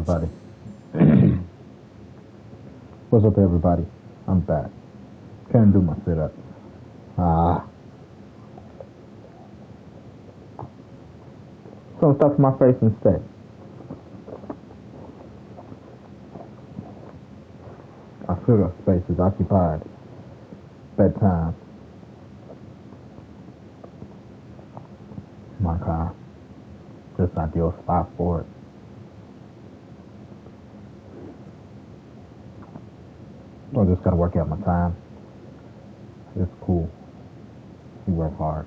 everybody? What's up, everybody? I'm back. Can't do my sit-ups. Ah, some stuff in my face instead. I feel the space is occupied. Bedtime. My car. Just ideal spot for it. I just gotta work out my time. It's cool. You work hard.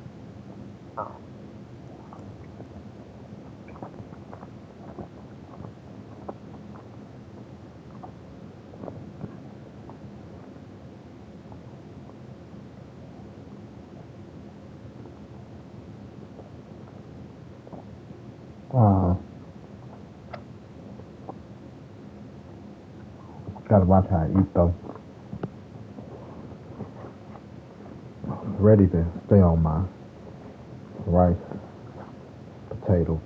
Uh, Gotta watch how I eat though. Ready to stay on my rice, potato,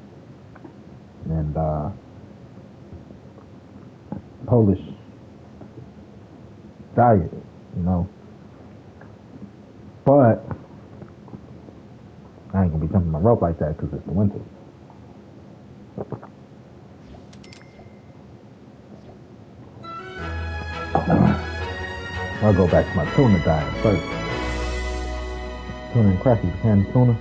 and Polish diet, you know. But I ain't gonna be jumping my rope like that because it's the winter. I'll go back to my tuna diet first. Tuna and crackers, canned tuna.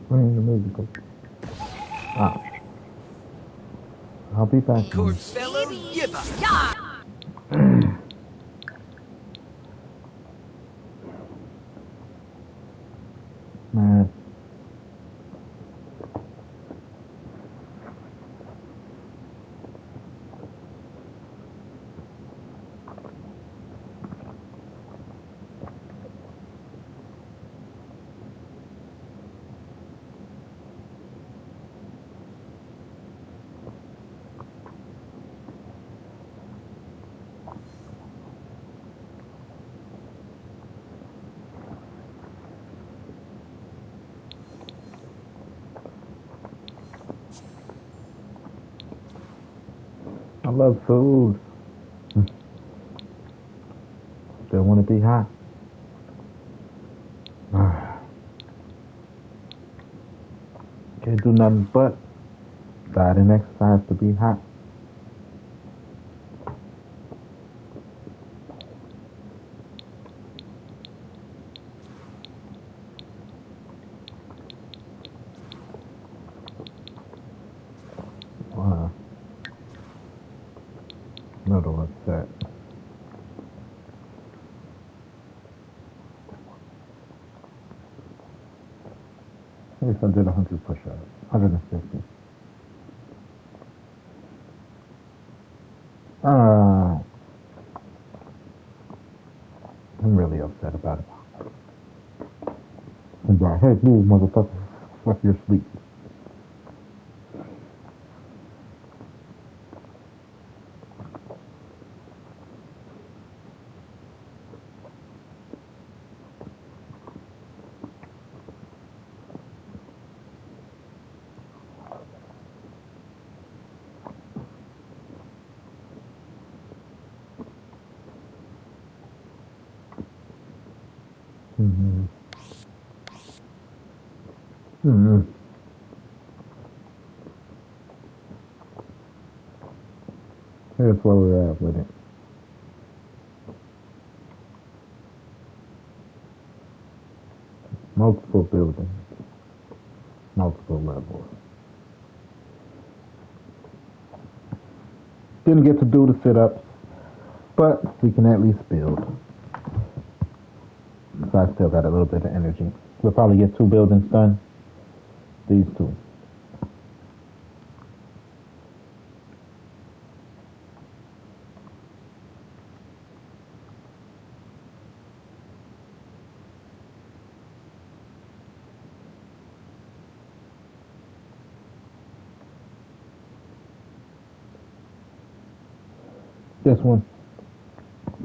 Bring the musical. Ah, I'll be back. Good fellow Gibber. Man, I love food. Still want to be hot. Can't do nothing but diet and exercise to be hot. Wow. Middle upset. I guess I did 100 push-ups. 150. Uh, I'm really upset about it. He's like, hey, move, motherfucker. Fuck your sleep. Mm-hmm. Mm-hmm. Here's where we're at with it. Multiple buildings, multiple levels. Didn't get to do the sit-ups, but we can at least build. So I still got a little bit of energy. We'll probably get 2 buildings done. These 2. This one,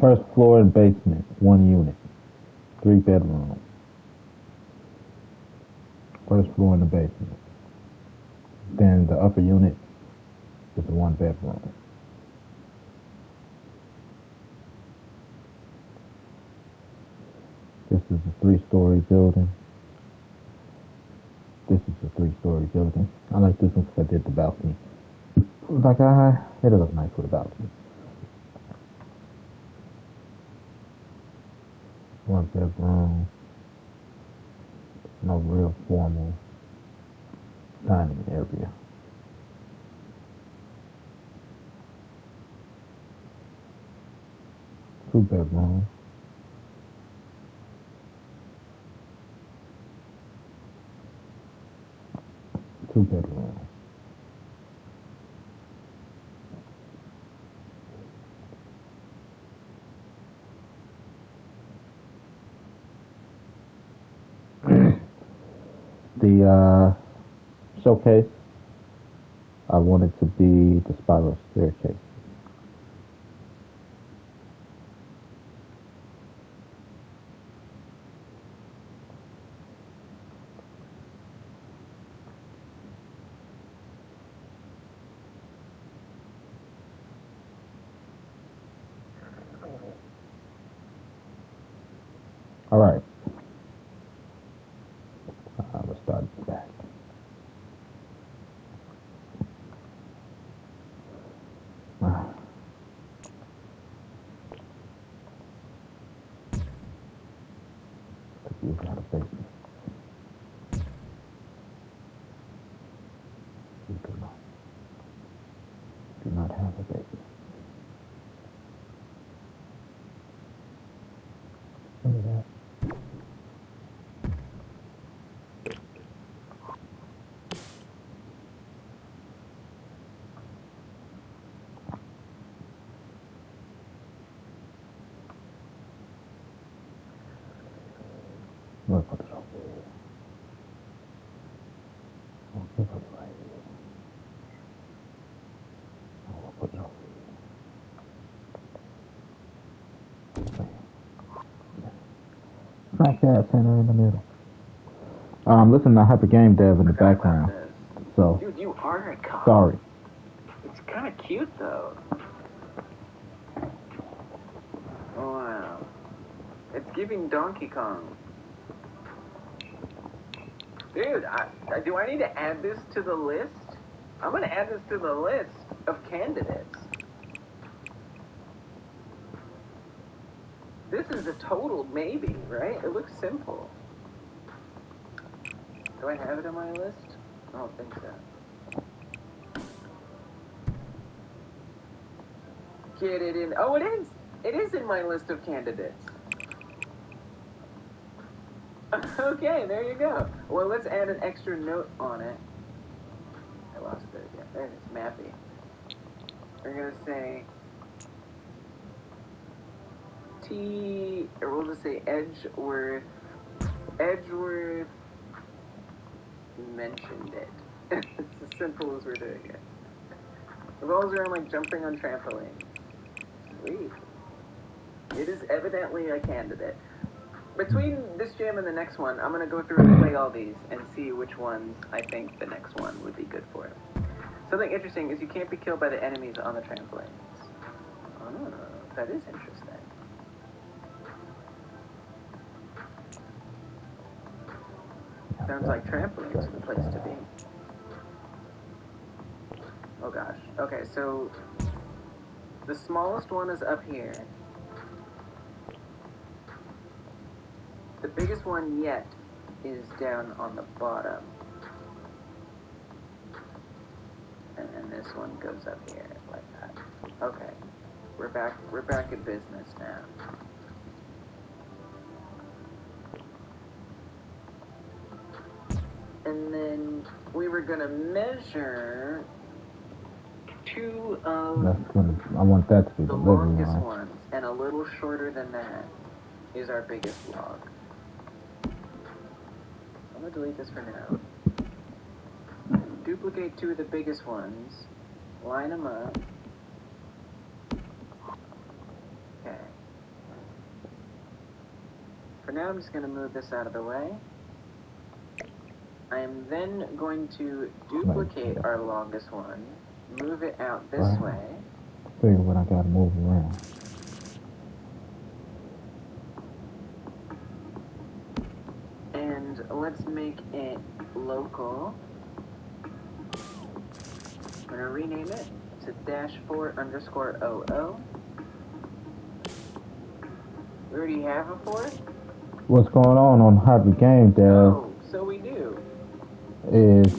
first floor and basement, 1 unit, 3 bedroom. First floor and the basement. Then the upper unit is a 1 bedroom. This is a 3-story building. This is a 3-story building. I like this one because I did the balcony. Like it'll look nice with a balcony. 1 bedroom. No real formal dining area. Two bedroom. Two bedroom. The showcase, I want it to be the spiral staircase. All right. Let's start with that. You got a basement. You do not have a basement. Look at that. We'll put it over here. We'll put it right here. We'll put it over here. Smack that center in the middle. Listen, I have a game dev in the background. So, dude, you are a cop. Sorry. It's kind of cute though. Oh wow, it's giving Donkey Kong. Dude, do I need to add this to the list? I'm gonna add this to the list of candidates. This is a total maybe, right? It looks simple. Do I have it on my list? I don't think so. Get it in. Oh, it is! It is in my list of candidates. Okay, there you go. Well, let's add an extra note on it. I lost it again. There it is, Mappy. We're gonna say or we'll just say Edgeworth. Edgeworth mentioned it. It's as simple as we're doing it. Revolves around like jumping on trampolines. Sweet. It is evidently a candidate. Between this jam and the next one, I'm going to go through and play all these and see which ones I think the next one would be good for. Something interesting is you can't be killed by the enemies on the trampolines. Oh, that is interesting. Sounds like trampolines are the place to be. Oh gosh. Okay, so the smallest one is up here. The biggest one yet is down on the bottom. And then this one goes up here like that. Okay. We're back at business now. And then we were gonna measure two of I want that to be the longest ones, and a little shorter than that is our biggest log. I'm gonna delete this for now. Duplicate two of the biggest ones, line them up, for now, I'm just going to move this out of the way. I am then going to duplicate our longest one, move it out this way. Figure what I gotta move around. And let's make it local. I'm going to rename it to -4_00. We already have a 4th? What's going on Hobby Game Dev? Oh, so we do. Is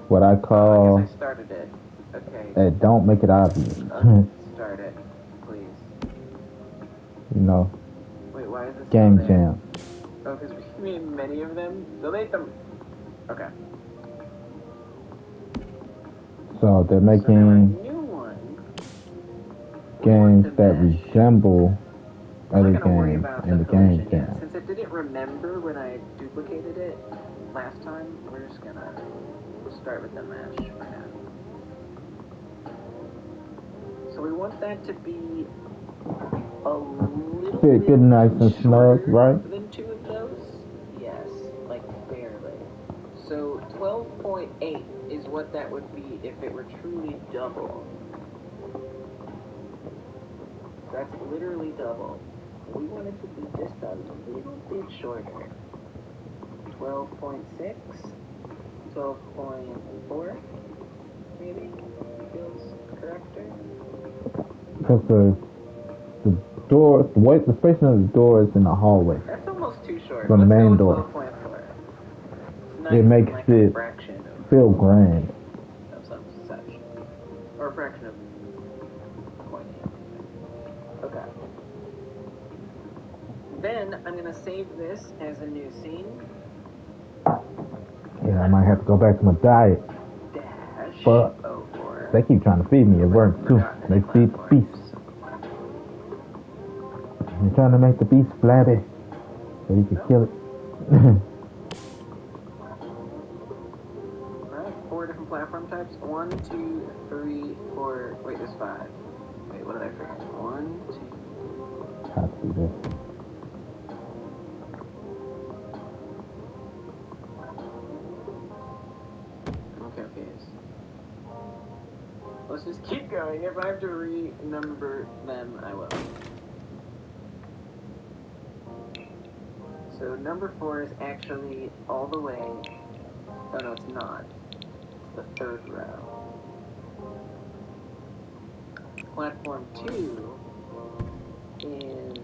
what I call. I guess I started it. Okay. Don't make it obvious. Start it, please. You know. Wait, why is this Game Jam? Oh, because we made many of them? Delete them. Okay. So they're making new one. games that resemble other games in the Game Jam. Since it didn't remember when I duplicated it last time, we're just gonna start with the mesh for now. So we want that to be a little bit good, nice and snug, right? Than 2 of those? Yes, like barely. So 12.8 is what that would be if it were truly double. That's literally double. We want it to be just a little bit shorter. 12.6, 12.4, maybe feels correcter. Because the door, the spacing of the door is in the hallway. That's almost too short. From the main door. 12.4. Nice, it makes like it feel grand. Of some such. Or a fraction of 0.8. Okay. Then I'm going to save this as a new scene. Yeah, I might have to go back to my diet. But they keep trying to feed me. It works too. They feed the beast. They're trying to make the beast flabby so you can kill it. Alright, 4 different platform types. 1, 2, 3, 4. Wait, there's 5. Wait, what did I forget? 1, 2. How to do this? Okay. Let's just keep going. If I have to renumber them, I will. So number 4 is actually all the way. Oh no, it's not. It's the 3rd row. Platform 2 is.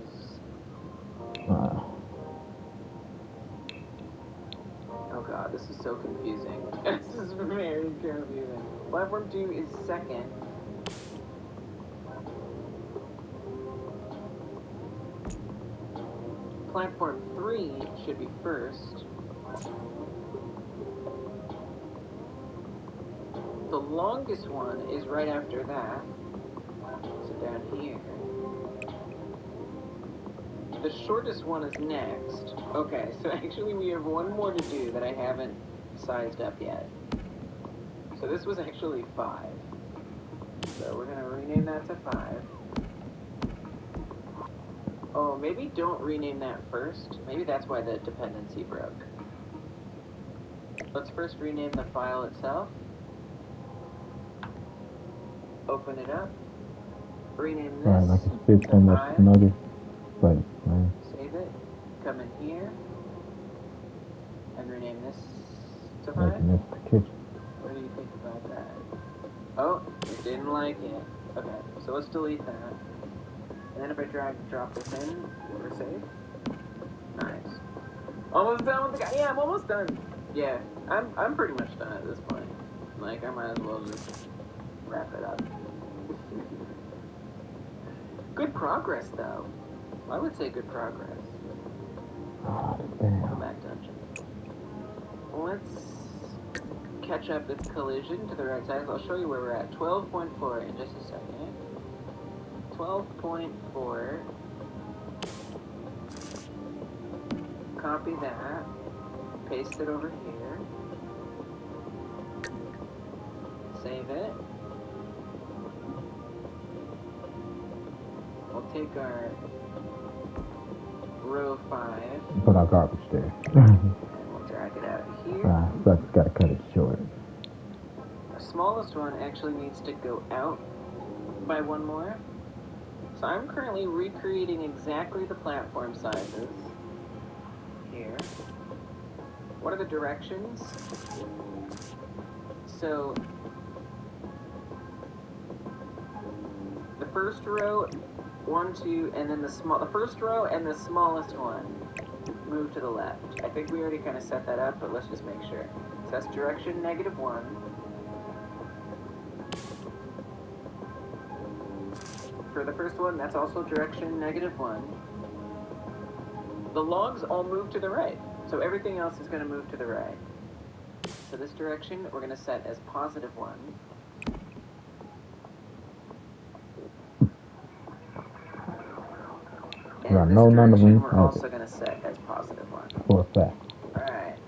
Oh god, this is so confusing. This is very confusing. Platform 2 is 2nd. Platform 3 should be 1st. The longest one is right after that. So down here. The shortest one is next. Okay, so actually we have one more to do that I haven't sized up yet. So this was actually 5. So we're going to rename that to 5. Oh, maybe don't rename that first. Maybe that's why the dependency broke. Let's first rename the file itself. Open it up. Rename this. Right, I can spit so much nugget. But, save it. Come in here. And rename this to 5. Making this the kitchen. What do you think about that? Oh, it didn't like it. Okay, so let's delete that. And then if I drag and drop this in, we're safe. Nice. Almost done with the guy. Yeah, I'm almost done. Yeah, I'm pretty much done at this point. Like, I might as well just wrap it up. Good progress, though. I would say good progress. Come back dungeon. Let's catch up its collision to the right size. I'll show you where we're at. 12.4 in just a second. 12.4. Copy that. Paste it over here. Save it. We'll take our row 5. Put our garbage there. And we'll drag it out here. Sucks, gotta cut it short. The smallest one actually needs to go out by one more. So I'm currently recreating exactly the platform sizes here. What are the directions? So the first row, 1, 2, and then the first row and the smallest one move to the left. I think we already kind of set that up, but let's just make sure. So that's direction -1. For the first one, that's also direction -1. The logs all move to the right, so everything else is going to move to the right. So this direction we're going to set as +1. And this direction we're also going to set as +1. For a fact. Alright.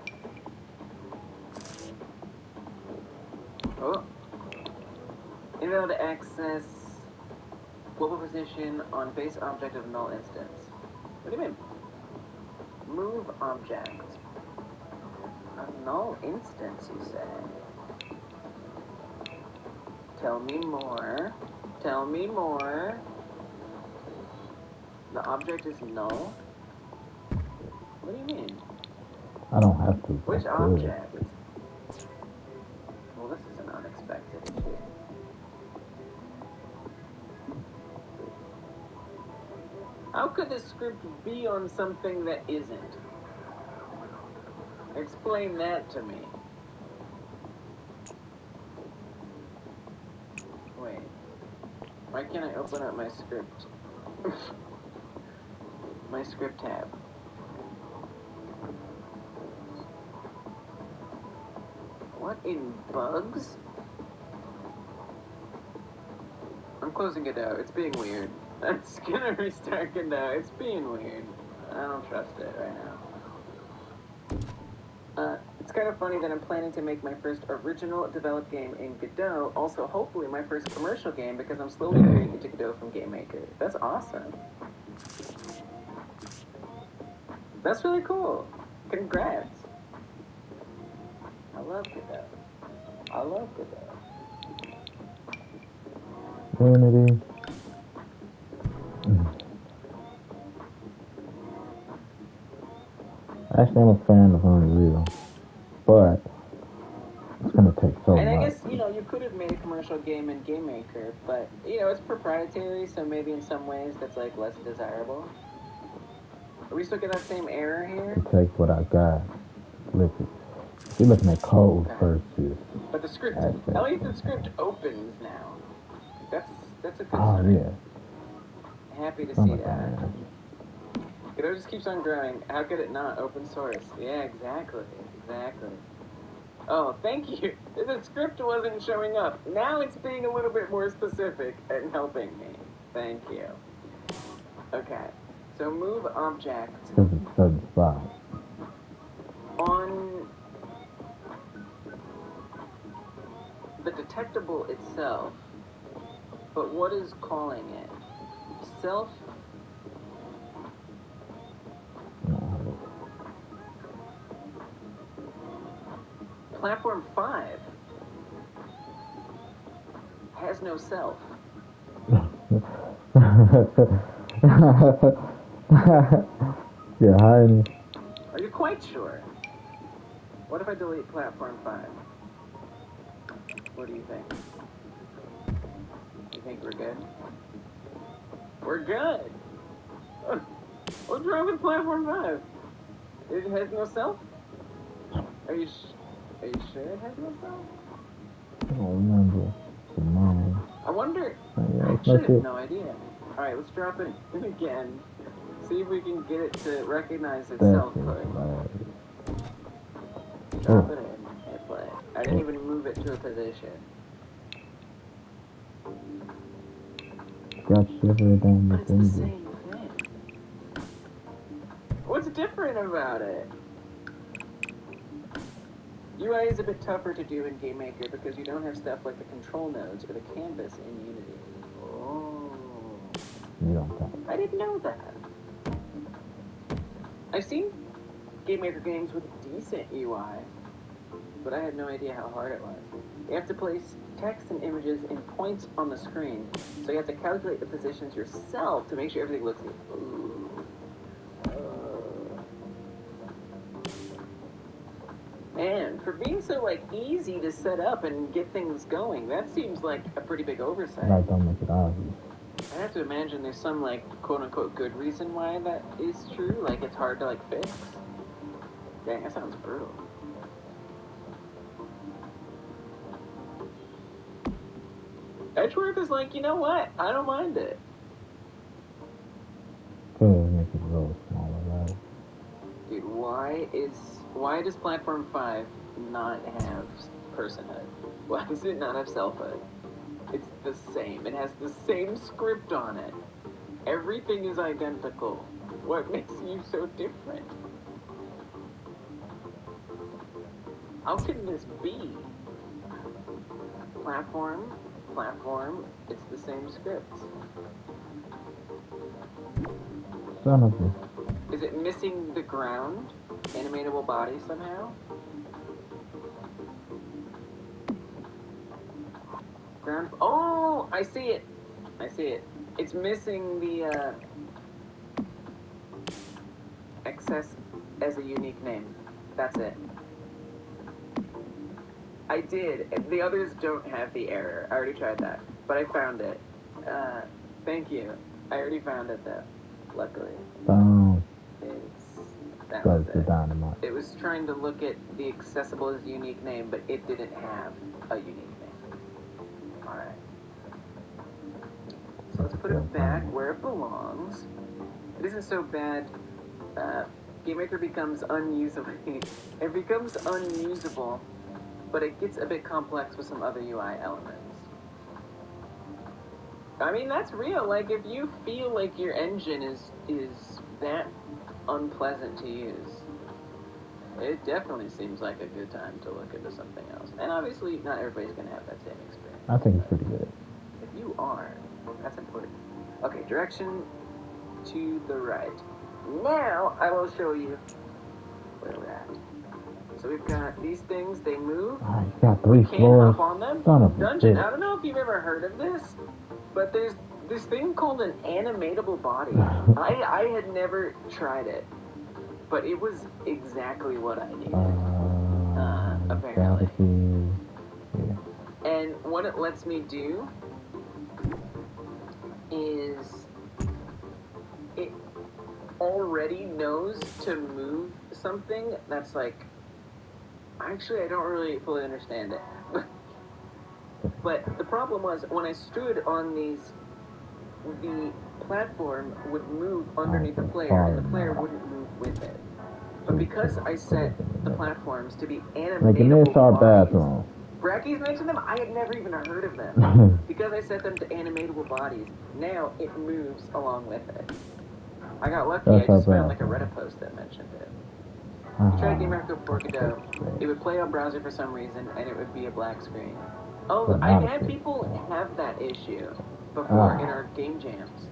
Oh. Invalid access global position on base object of null instance. What do you mean? Move object. A null instance, you say? Tell me more. Tell me more. The object is null? What do you mean? I don't have to. Which object? Well, this is an unexpected issue. How could this script be on something that isn't? Explain that to me. Wait. Why can't I open up my script? My script tab. What in bugs? I'm closing it out. It's being weird. It's gonna restart it now. It's being weird. I don't trust it right now. It's kind of funny that I'm planning to make my first original developed game in Godot, also hopefully my first commercial game because I'm slowly moving into Godot from GameMaker. That's awesome. That's really cool. Congrats. I love Godot. I love Godot. Unity. Actually, I'm a fan of Unreal, but it's gonna take so much. And I guess, you could have made a commercial game in GameMaker, but, it's proprietary, so maybe in some ways that's, less desirable. Are we still getting that same error here? Take what I got. Listen, you're looking at code versus. But the script, at least the script opens now. That's a good sign. Yeah. Happy to see that. It just keeps on growing. How could it not? Open source. Yeah, exactly. Oh, thank you. The script wasn't showing up. Now it's being a little bit more specific and helping me. Thank you. Okay. So move object. Because it's certain spot. On the detectable itself. But what is calling it? Self. Platform 5 has no self. Yeah, hiding. Are you quite sure? What if I delete platform 5? What do you think? You think we're good? We're good! What's wrong with platform 5? It has no self? Are you sure it has no self? I don't remember. I wonder. Yeah, I actually have no idea. Alright, let's drop it in again. See if we can get it to recognize itself. Drop it in and play. I didn't even move it to a position. Got shiver down But it's the same thing. What's different about it? UI is a bit tougher to do in GameMaker because you don't have stuff like the control nodes or the canvas in Unity. Oh. You don't think. I didn't know that. I've seen Game Maker games with decent UI, but I had no idea how hard it was. You have to place text and images in points on the screen, so you have to calculate the positions yourself to make sure everything looks good. And for being so like easy to set up and get things going, that seems like a pretty big oversight. Like, don't make it obvious. I have to imagine there's some like quote unquote good reason why that is true. Like it's hard to like fix. Dang, that sounds brutal. Edgeworth is like, you know what? I don't mind it. Could make it a little smaller, right? Dude, why does Platform 5 not have personhood? Why does it not have selfhood? It's the same. It has the same script on it. Everything is identical. What makes you so different? How can this be? Platform, it's the same script. Son of a... Is it missing the ground? Animatable body somehow? Ground... Oh! I see it! It's missing the, excess as a unique name. That's it. I did. The others don't have the error. I already tried that. But I found it. Thank you. I already found it, though. Luckily. That was the dynamite. It was trying to look at the accessible as unique name, but it didn't have a unique name. Alright. So let's put it back where it belongs. It isn't so bad. Game Maker becomes unusable. It becomes unusable, but it gets a bit complex with some other UI elements. I mean, that's real. Like, if you feel like your engine is that unpleasant to use, it definitely seems like a good time to look into something else. And obviously, not everybody's going to have that same experience. I think it's pretty good. If you are, that's important. Okay, direction to the right. Now, I will show you where we're at. So we've got these things, they move. Oh, you got 3 Can't floors. hop on them. Son of a Dungeon, bitch. I don't know if you've ever heard of this, but there's this thing called an animatable body. I had never tried it, but it was exactly what I needed. Apparently. Yeah. And what it lets me do is it already knows to move something that's like, actually I don't really fully understand it. But the problem was when I stood on these, the platform would move underneath the player and the player wouldn't move with it. But because I set the platforms to be Like an animatable our bodies, bathroom. Bracky's mentioned them, I had never even heard of them. Because I set them to animatable bodies, now it moves along with it. I got lucky, I just found like a Reddit post that mentioned it. You tried Game Maker before Godot, it would play on browser for some reason, and it would be a black screen. Oh, I've had people have that issue before in our game jams.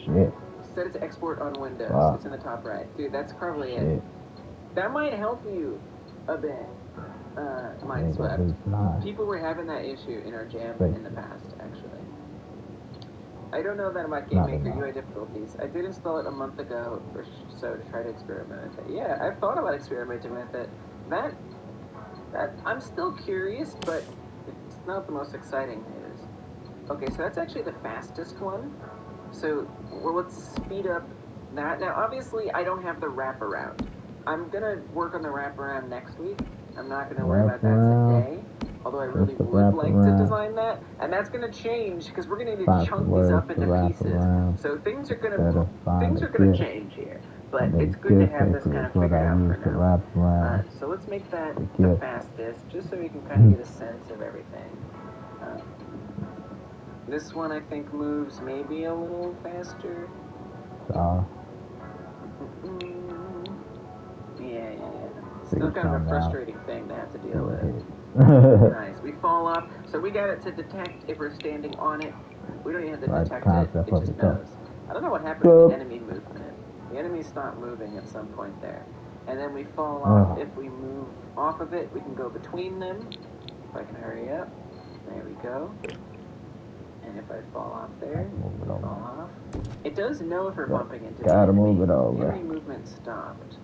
Shit. Set it to export on Windows. It's in the top right. Dude, that's probably it. That might help you a bit. Mindswept. People were having that issue in our jam in the past, actually. I don't know that about Game Maker UI difficulties. I did install it a month ago or so to try to experiment with it. Yeah, I've thought about experimenting with it. That I'm still curious, but it's not the most exciting news. Okay, so that's actually the fastest one. So, well, let's speed up that. Now, obviously, I don't have the wraparound. I'm going to work on the wraparound next week. I'm not going to worry about that today. Although I really would like to design that. And that's going to change, because we're going to need to chunk these up into pieces. So things are going to change here. But it's good to have this kind of figured out for now. So let's make that the fastest, just so we can kind of get a sense of everything. This one I think moves maybe a little faster. Yeah. Still kind of a frustrating thing to have to deal with. Nice. We fall off, so we got it to detect if we're standing on it. We don't even have to detect it. It just knows. I don't know what happened to enemy movement. The enemies stop moving at some point there. And then we fall off. If we move off of it, we can go between them. If I can hurry up. There we go. And if I fall off there, fall off. It does know if we're bumping into the enemy. Move it over. Enemy movement stopped.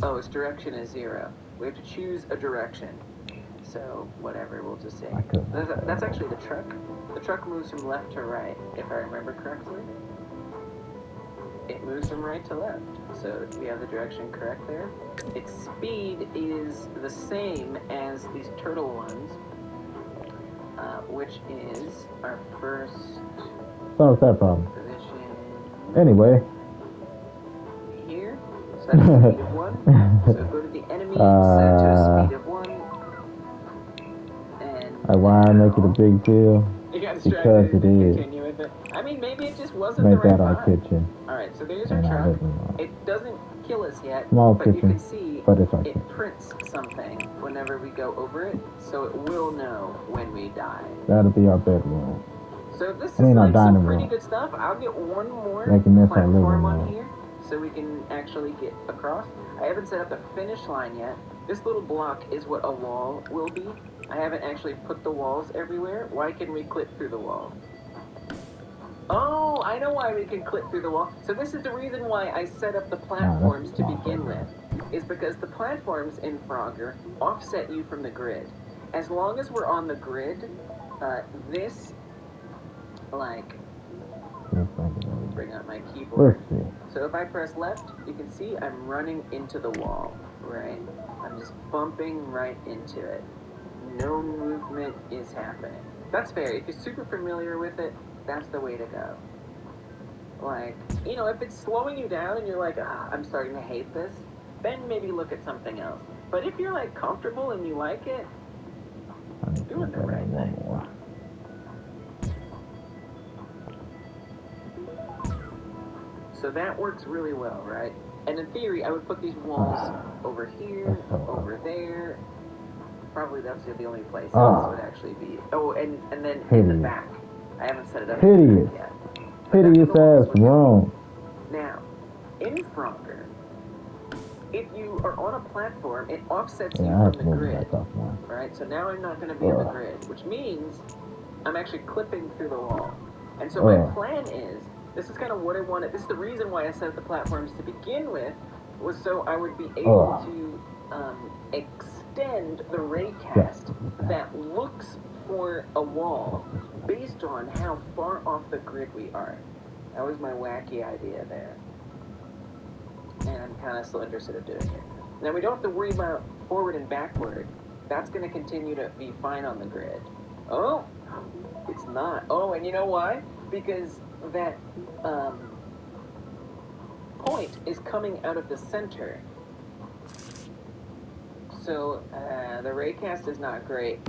Oh, its direction is 0. We have to choose a direction. So, whatever, we'll just say. That's actually the truck. The truck moves from left to right, if I remember correctly. It moves from right to left. So we have the direction correct there. Its speed is the same as these turtle ones, which is our first Solves that problem. position Anyway. here. Set to a speed of 1. So go to the enemy, set to a speed of 1. And why make it a big deal? you got Because distracted. it is. Continue with it. I mean, maybe it just wasn't Make the right that our vibe. kitchen. Alright, so there's our And our truck. living room. It doesn't kill us yet, Small but you kitchen, can see but it's our it kitchen. prints something whenever we go over it, so it will know when we die. That'll be our bedroom. So this I mean, is our like some dining pretty room. good stuff. I'll get one more Making this our living platform on room. here, so we can actually get across. I haven't set up the finish line yet. This little block is what a wall will be. I haven't actually put the walls everywhere. Why can we clip through the wall? Oh, I know why we can clip through the wall. So this is the reason why I set up the platforms to begin with. Is because the platforms in Frogger offset you from the grid. As long as we're on the grid, this, like, bring out my keyboard. Let's see. So if I press left, you can see I'm running into the wall, right? I'm just bumping right into it. No movement is happening. That's fair. If you're super familiar with it, that's the way to go. Like, you know, if it's slowing you down and you're like, I'm starting to hate this, then maybe look at something else. But if you're, like, comfortable and you like it, doing the right thing. So that works really well, right? And in theory, I would put these walls over here, over there. Probably that's the only place this would actually be. Oh, and then in the back. I haven't set it up yet. Hideous ass wrong. Now, in Frogger, if you are on a platform, it offsets you from the grid. Right? So now I'm not going to be on the grid, which means I'm actually clipping through the wall. And so my plan is, this is kind of what I wanted. This is the reason why I set up the platforms to begin with, was so I would be able to extend the raycast that looks for a wall based on how far off the grid we are. That was my wacky idea there. And I'm kind of still interested in doing it. Now we don't have to worry about forward and backward. That's going to continue to be fine on the grid. Oh, it's not. Oh, and you know why? Because that point is coming out of the center. So the raycast is not great.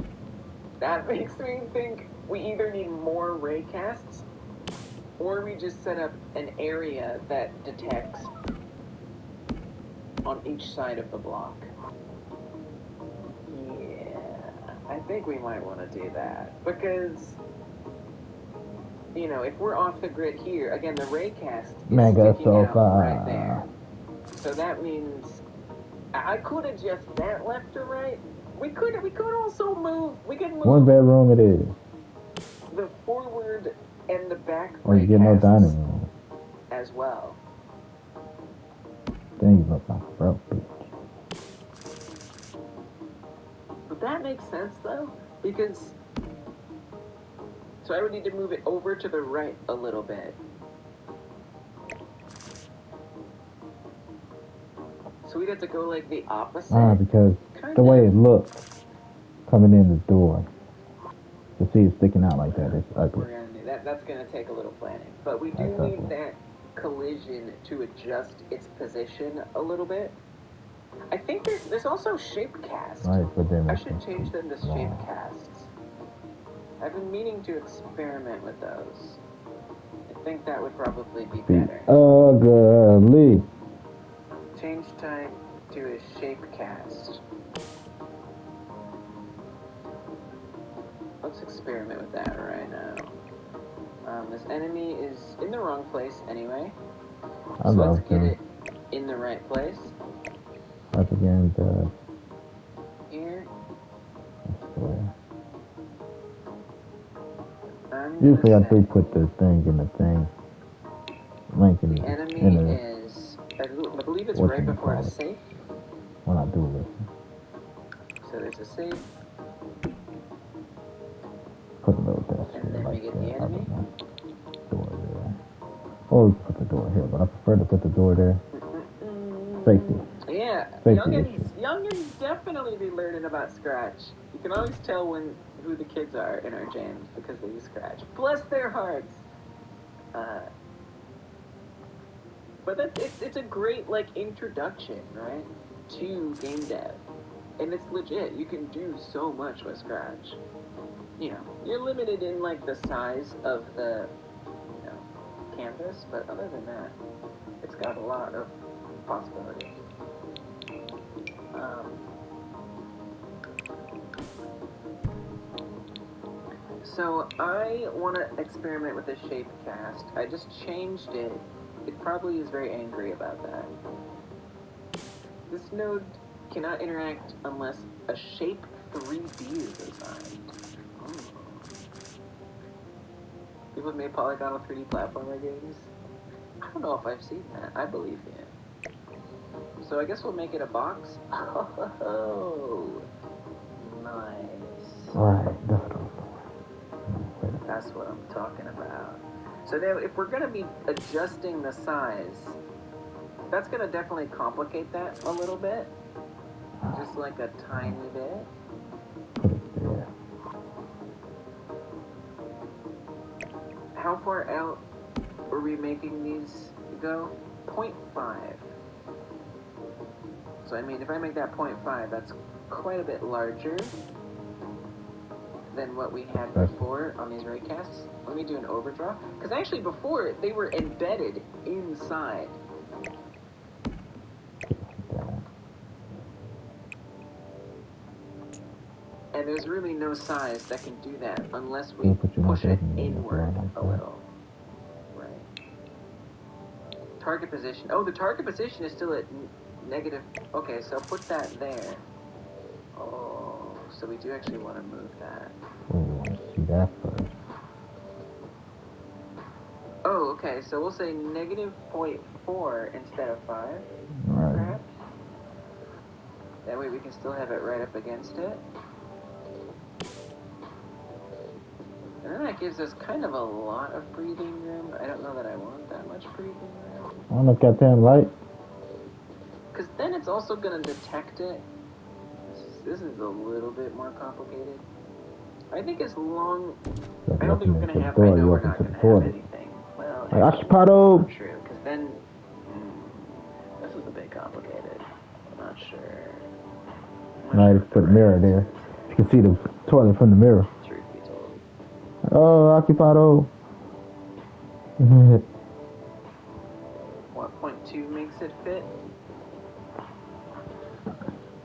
That makes me think we either need more raycasts or we just set up an area that detects on each side of the block. Yeah, I think we might want to do that because, you know, if we're off the grid here, again, the raycast is sticking out right there. So that means I could adjust that left or right. We could also move. We could move. One bedroom it is. The forward and the back. Or you get no dining room as well. Then you look like a broke bitch. But that makes sense though, because so I would need to move it over to the right a little bit. So we'd have to go like the opposite. Because the way it looks coming in the door, to see it sticking out like that, it's ugly. We're gonna do that. That's gonna take a little planning, but we do need that collision to adjust its position a little bit. I think there's also shape casts. Right, but then I should change them to shape casts. I've been meaning to experiment with those. I think that would probably be better. Ugly. Change type to a shape cast. Let's experiment with that right now. This enemy is in the wrong place anyway. So let's get it in the right place. Up again, Here. where? I'm Usually I gonna do say put the thing in the thing. Link in the enemy in the, is, I believe it's what right you before a call it. safe. When I do listen. So there's a safe, Put a little desk and here then we like get that. the I enemy. don't know. Door there. Or we can put the door here, but I prefer to put the door there. Safety. Yeah, Safety issue. youngins definitely be learning about Scratch. You can always tell who the kids are in our jams because they use Scratch. Bless their hearts. But it's a great like introduction, right, to game dev, and it's legit. You can do so much with Scratch. You know, you're limited in like the size of the canvas, but other than that, it's got a lot of possibilities. So I want to experiment with the shape cast. I just changed it. It probably is very angry about that. This node cannot interact unless a shape 3D is assigned. People have made polygonal 3D platformer games. I don't know if I've seen that. I believe you. So I guess we'll make it a box. Oh, nice. Right, that's what That's what I'm talking about. So now, if we're going to be adjusting the size, that's going to definitely complicate that a little bit. Just like a tiny bit. Put it there. How far out are we making these go? 0.5. So I mean, if I make that 0.5, that's quite a bit larger than what we had before on these raycasts. Let me do an overdraw. Because actually before, they were embedded inside. And there's really no size that can do that unless we push it inward a little. Right. Target position. Oh, the target position is still at negative. Okay, so put that there. Oh, so we do actually want to move that. We want to see that first. Oh, okay, so we'll say negative 0.4 instead of 5, right. Perhaps. That way we can still have it right up against it. And then that gives us kind of a lot of breathing room. I don't know that I want that much breathing room. I want to look at that light. Because then it's also going to detect it. This is a little bit more complicated. I think as long... I don't think we're going to have... I know we're not going to have anything. Well, Occupado! True, because then... this is a bit complicated. I'm not sure. Now you put a mirror there. You can see the toilet from the mirror. Truth be told. Oh, Occupado! What, 0.2 makes it fit?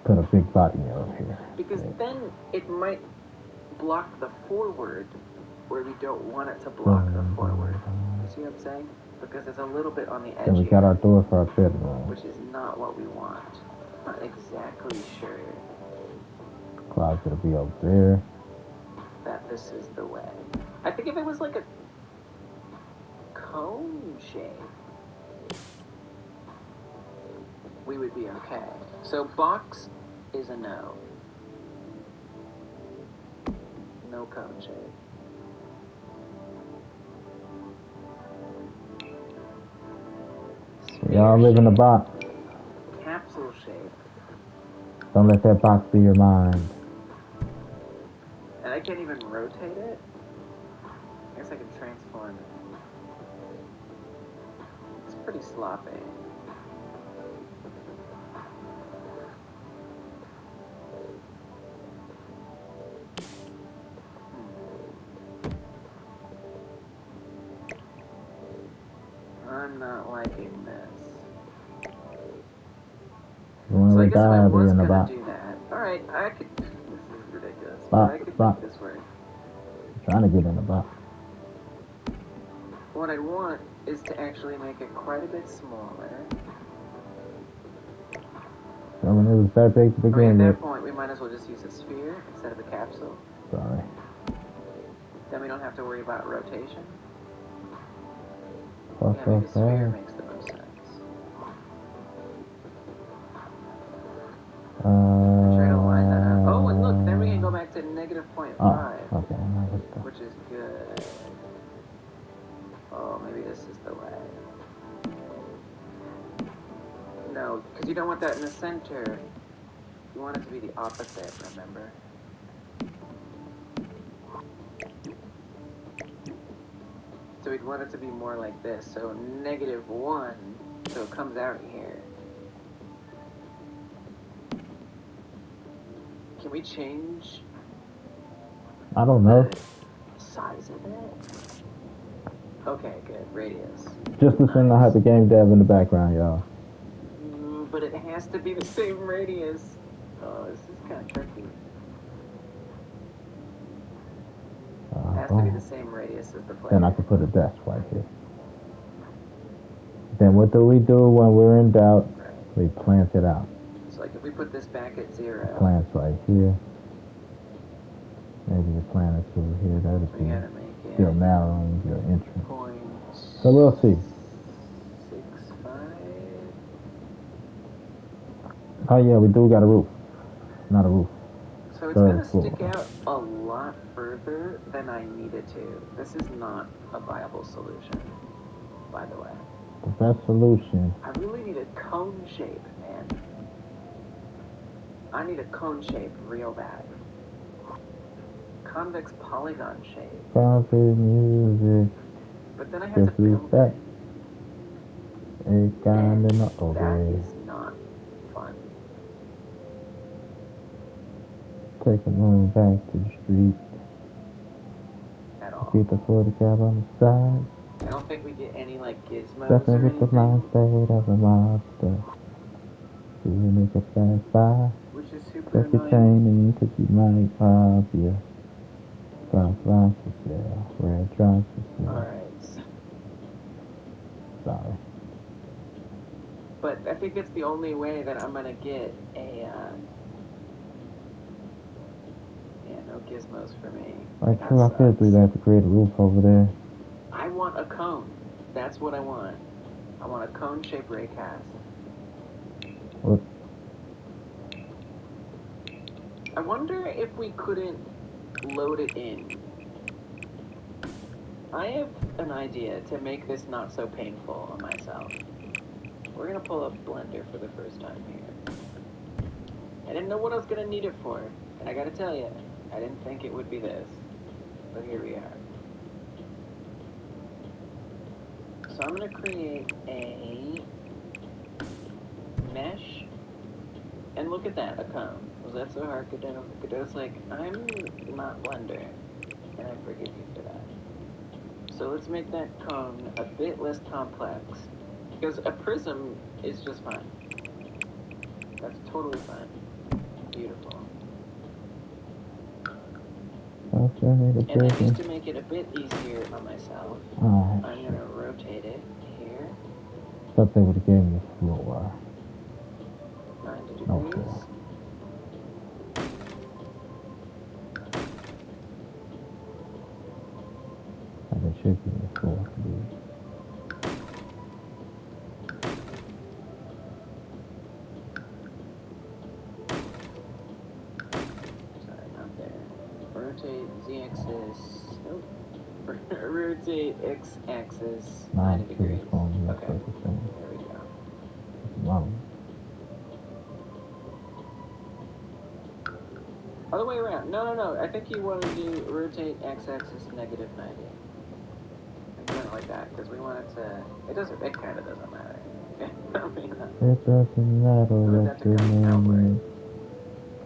Put a big body up here. Because then it might block the forward where we don't want it to block the forward. You see what I'm saying? Because it's a little bit on the edge. Then we got our door for our bedroom. Which is not what we want. Not exactly sure. Cloud's gonna be over there. That this is the way. I think if it was like a cone shape, we would be okay. So box is a no. No cone shape. Y'all live in a box. Capsule shape. Don't let that box be your mind. And I can't even rotate it? I guess I can transform it. It's pretty sloppy. I'm not liking this. So I guess if I was gonna do that, alright, I could. This is ridiculous. But I could make this work. Trying to get in the box. What I want is to actually make it quite a bit smaller. I mean, it was that big to I mean, begin at with. that point, we might as well just use a sphere instead of a capsule. Sorry. Then we don't have to worry about rotation. Fuck, Yeah, maybe fuck, sphere fuck. makes the most sense. Try to line that up. Oh, and look, then we can go back to negative 0.5, Oh, okay. which is good. Oh, maybe this is the way. No, because you don't want that in the center. You want it to be the opposite, remember? So we'd want it to be more like this. So -1, so it comes out here. Can we change I don't know. the size of it? Okay, good. Radius. Just assume I have the game dev in the background, y'all. But it has to be the same radius. Oh, this is kind of tricky. It has to be the same radius as the player. Then I could put a desk right here. Then what do we do when we're in doubt? Right. We plant it out. So like if we put this back at 0. Plants right here. Maybe the plant is over here. That'd We be gotta make it still narrowing your entrance. point. So we'll see. 65. Oh yeah, we do got a roof. Not a roof. So it's Third gonna floor. stick out a lot further than I need it to. This is not a viable solution, by the way. The best solution. I really need a cone shape, man. I need a cone shape real bad. Convex polygon shape. Coffee, music. But then I have to Just use build that. it. It kinda not That okay. is not fun. Take a move back to the street. At all. Keep the 40 cab on the side. I don't think we get any like gizmos Stepping or with the mind anything, state of a monster. See you nigga pass by. which is super Check your annoying. chain in, cause you might pop ya. Got flies for sale. Red drops for sale. Alright. Sorry. But I think it's the only way that I'm gonna get a, no gizmos for me. Like, That true, I could sucks. do that to create a roof over there. I want a cone. That's what I want. I want a cone-shaped raycast. What? I wonder if we couldn't load it in. I have an idea to make this not so painful on myself. We're gonna pull up Blender for the first time here. I didn't know what I was gonna need it for, and I gotta tell you, I didn't think it would be this. But here we are. So I'm gonna create a mesh, and look at that, a cone. Was that so hard, Godot? Godot's like, I'm not Blender, and I forgive you for that. So let's make that cone a bit less complex, because a prism is just fine. That's totally fine. Beautiful. And then just to make it a bit easier on myself, Alright. I'm gonna rotate it here, Thought they would have gave me a floor. 90 degrees. Okay. And it should be a floor, please. Sorry, not there. Rotate z-axis. Nope. Rotate x-axis 90 degrees. Okay. There we go. Wow. Other way around. No. I think you want to do rotate x-axis -90. I'm doing it like that because we want it to. It kind of doesn't matter. I mean, It doesn't matter what your name is.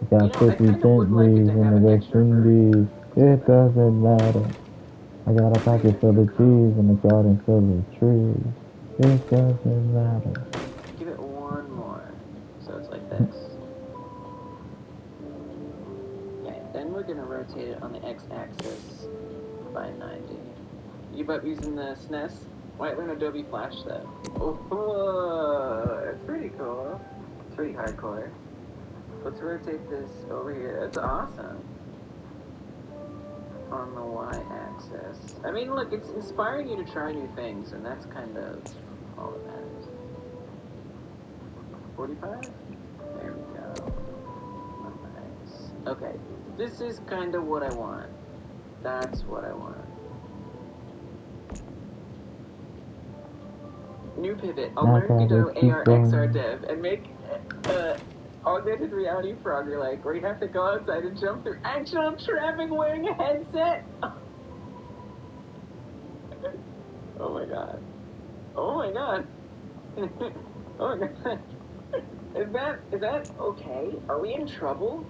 You got You know, I 50 kinda would like it Bentleys to in have the an West extra version. Indies. It doesn't matter. I got a pocket full of cheese and a garden full of trees. It doesn't matter. Give it one more. So it's like this. Okay, then we're going to rotate it on the x-axis by 90. You up using the SNES? Why learn Adobe Flash though? Oh, it's pretty cool. It's pretty hardcore. Let's rotate this over here. That's awesome. On the y-axis. I mean, look, it's inspiring you to try new things, and that's kind of all that matters. 45? There we go. Nice. Okay, this is kind of what I want. That's what I want. New pivot. I'll learn Godot AR XR dev and make augmented reality Frogger like where you have to go outside and jump through actual traffic wearing a headset. Oh my god. Oh my god. Oh my god. Is that okay? Are we in trouble?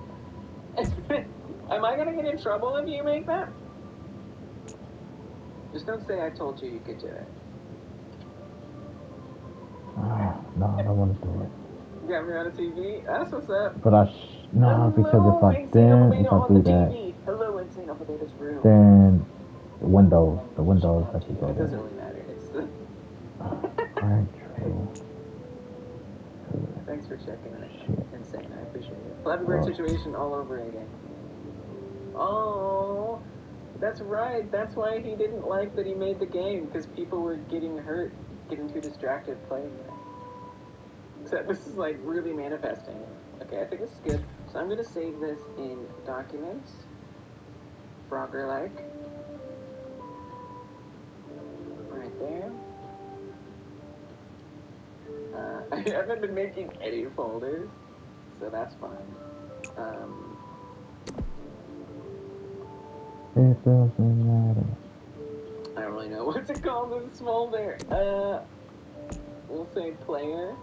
Am I gonna get in trouble if you make that? Just don't say I told you you could do it. No, I don't want to do it. You got me on a TV? That's what's up. But no, because if I do that, hello, Insane Alpha Beta's room. then the windows have to go It there. doesn't really matter. It's the... Alright, true. Thanks for checking it. Shit. Insane, I appreciate it. Flappy Bird situation all over again. Oh, that's right. That's why he didn't like that he made the game, because people were getting hurt, getting too distracted playing it. Except this is like really manifesting. Okay, I think this is good. So I'm gonna save this in Documents. Frogger like. Right there. I haven't been making any folders, so that's fine. It doesn't matter. I don't really know what's it called in small there. We'll say player.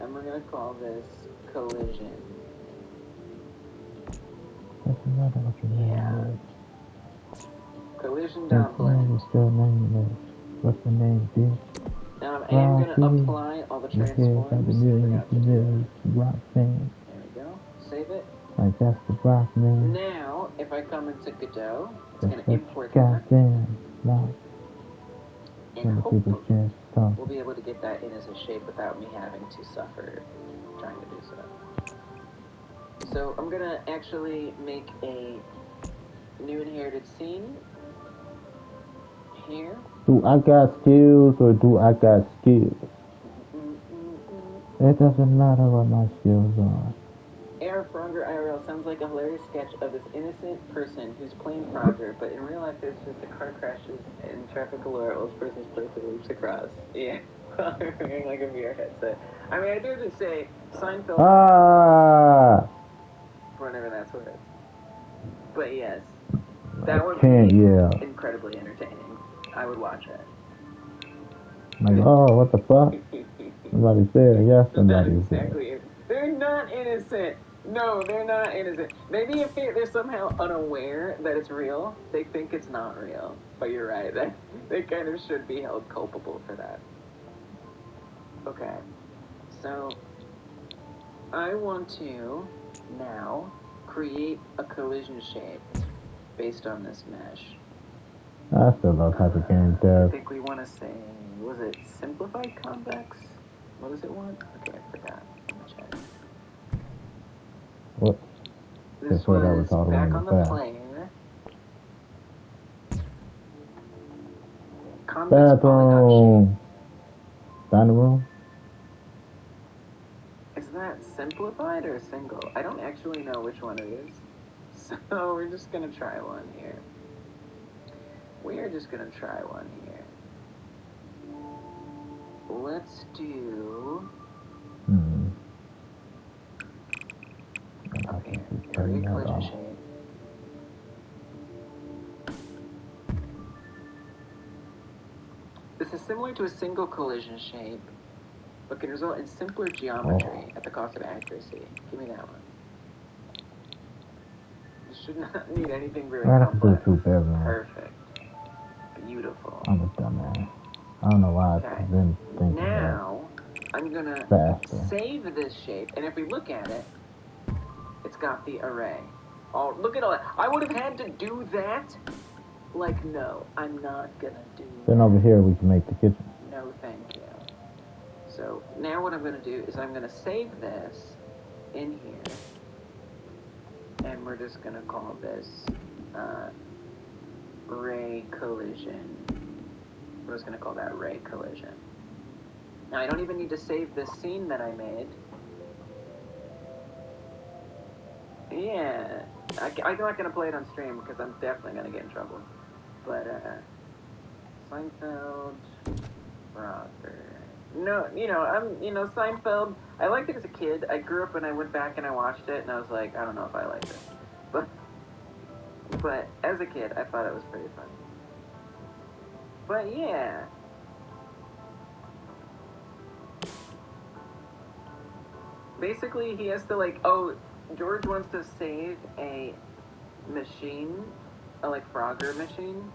And we're gonna call this collision. Doesn't matter what you name is. Collision Your dot blend. name is still nameless. What's the name, bitch? Now I am gonna apply all the transforms. Rock fan. There we go. Save it. Like that's the rock man. Now, if I come into Godot, it's gonna That's import that. goddamn rock. And hopefully Chance to talk. we'll be able to get that in as a shape without me having to suffer trying to do so. So I'm gonna actually make a new inherited scene here. Do I got skills or do I got skills? It doesn't matter what my skills are. Air Frogger IRL sounds like a hilarious sketch of this innocent person who's playing Frogger, but in real life there's just a car crashes and traffic galore while this person's person leaps across. Yeah, wearing like a VR headset. I mean, I do just say Seinfeld. Whenever that's worth. But yes, that would be incredibly entertaining. I would watch it. Like, oh, what the fuck? Somebody's there. Yes, somebody's there. They're not innocent. No, they're not innocent. Maybe if they're somehow unaware that it's real, they think it's not real. But you're right. They kind of should be held culpable for that. Okay. So, I want to now create a collision shape based on this mesh. I still love type of game dev. I think we want to say, was it simplified convex? What does it want? Okay, I forgot. Let me check. What? This was back on the player. Bathroom. Dining room? Is that simplified or single? I don't actually know which one it is. So we're just going to try one here. We are just going to try one here. Let's do... Okay, create collision shape. This is similar to a single collision shape, but can result in simpler geometry at the cost of accuracy. Give me that one. You should not need anything very complex. Perfect. Beautiful. I'm a dumbass. I don't know why I've been thinking now, I'm gonna save this shape, and if we look at it, it's got the array. Oh, look at all that. I would have had to do that? Like, no, I'm not gonna do that. Then over here we can make the kitchen. No, thank you. So, now what I'm gonna do is I'm gonna save this, in here, and we're just gonna call this ray collision. We're just gonna call that ray collision. Now I don't even need to save this scene that I made. Yeah, I'm not gonna play it on stream because I'm definitely gonna get in trouble. But Seinfeld, Rocker. No, Seinfeld. I liked it as a kid. I grew up and I went back and I watched it and I was like, I don't know if I liked it. But as a kid, I thought it was pretty funny. But yeah. Basically, he has to George wants to save a machine, a Frogger machine,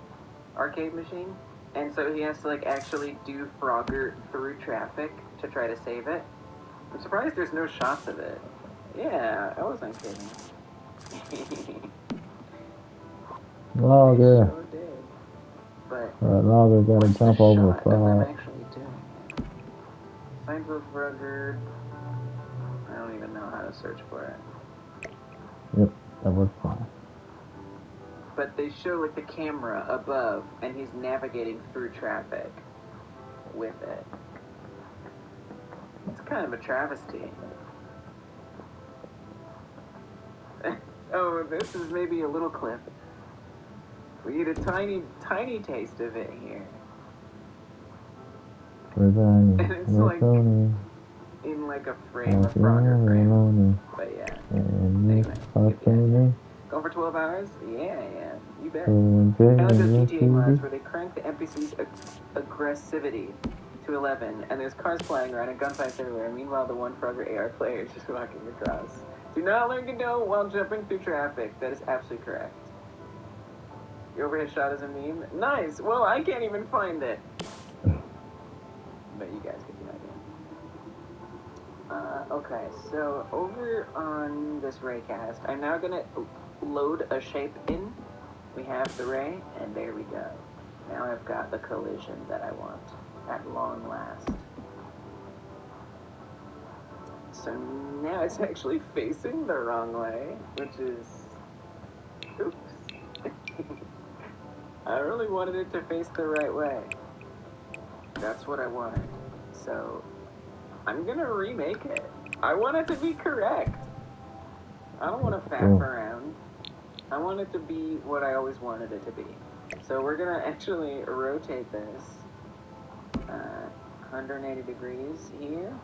arcade machine, and so he has to actually do Frogger through traffic to try to save it. I'm surprised there's no shots of it. Yeah, I wasn't kidding. Logger. Sure did. But Logger gotta jump over a frog. I'm actually doing it. Seinfeld Frogger. I don't even know how to search for it. Yep, that was fine. But they show the camera above, and he's navigating through traffic with it. It's kind of a travesty. Oh, this is maybe a little clip. We get a tiny, tiny taste of it here. And it's in a frame of Frogger frame. But yeah. Anyway, going for 12 hours? Yeah, you bet. Kind of those GTA mods where they crank the NPC's aggressivity to 11, and there's cars flying around and gunfights everywhere. Meanwhile, the one Frogger AR player is just walking across. Do not learn Godot while jumping through traffic. That is absolutely correct. Your overhead shot is a meme? Nice! Well, I can't even find it. But you guys get the idea. Okay, so over on this raycast, I'm now gonna load a shape in. We have the ray, and there we go. Now I've got the collision that I want, at long last. So now it's actually facing the wrong way, which is... Oops. I really wanted it to face the right way. That's what I wanted. So, I'm gonna remake it. I want it to be correct. I don't want to faff around. I want it to be what I always wanted it to be. So we're gonna actually rotate this 180 degrees here.